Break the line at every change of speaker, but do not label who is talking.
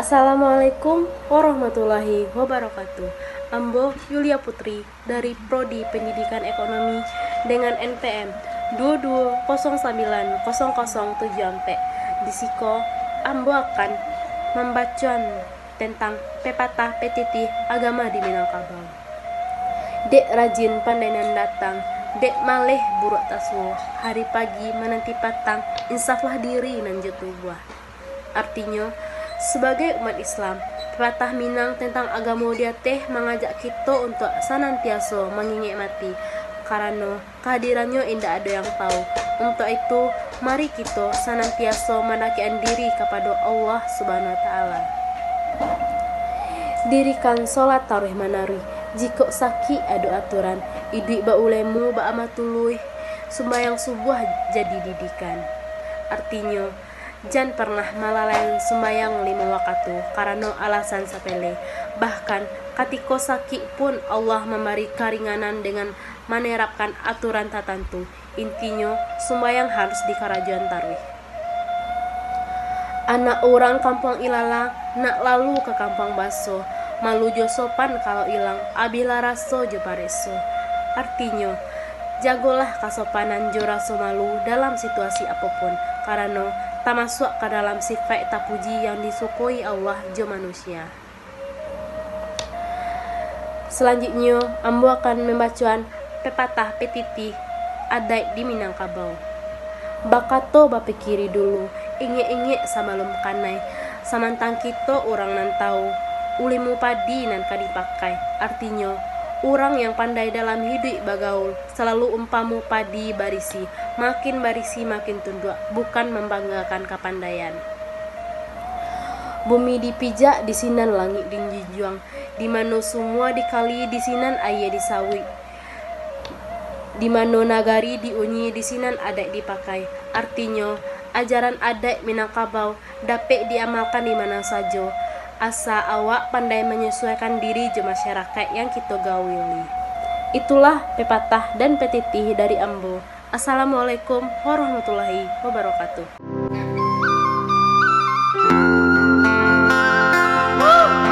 Assalamualaikum warahmatullahi wabarakatuh. Ambo Yulia Putri dari Prodi Pendidikan Ekonomi dengan NPM 22090074. Di siko Ambo akan membacakan tentang pepatah petitih agama di Minangkabau. Dek rajin pandai nan datang, dek maleh buruk tasu, hari pagi menanti patang, insaflah diri nan jatuh buah. Artinya, sebagai umat Islam, pepatah Minang tentang agama dia teh mengajak kita untuk senantiasa mengingat mati, karena kehadirannya indah ada yang tahu. Untuk itu, mari kita senantiasa mendekatkan diri kepada Allah Subhanahu wa Ta'ala. Dirikan sholat tarawih manari, jika sakit ada aturan, idik ba ulemu ba amatului, sembahyang subuh jadi didikan. Artinya, jangan pernah malalai sembahyang 5 waktu karena alasan sepele. Bahkan ketika sakit pun Allah memberi keringanan dengan menerapkan aturan tertentu. Intinya sembahyang harus di kerajaan tarawih. Anak orang kampung Ilala nak lalu ke kampung Baso, malu jo sopan kalau hilang, abila raso jo pareso. Artinya, jagolah kesopanan jo raso malu dalam situasi apapun, karena tak masuk ke dalam sifat tak puji yang disukui Allah jo manusia. Selanjutnya, Ambo akan membacakan pepatah petitih adat di Minangkabau. Bakato bapikiri dulu, inge-inge sama lum kanai, samantang kita orang nan tahu, ulimu padi nan kadipakai. Artinya, orang yang pandai dalam hidup bagaul selalu umpamu padi barisi, makin barisi makin tunduk, bukan membanggakan kepandaian. Bumi dipijak di sinan langit dinjunjung, di mana semua dikali di sinan ayah disawi, di mana nagari diunyi di sinan adat dipakai. Artinya, ajaran adat Minangkabau dapat diamalkan di mana saja, asa awak pandai menyesuaikan diri je masyarakat yang kita gawili. Itulah pepatah dan petitih dari Ambo. Assalamualaikum warahmatullahi wabarakatuh.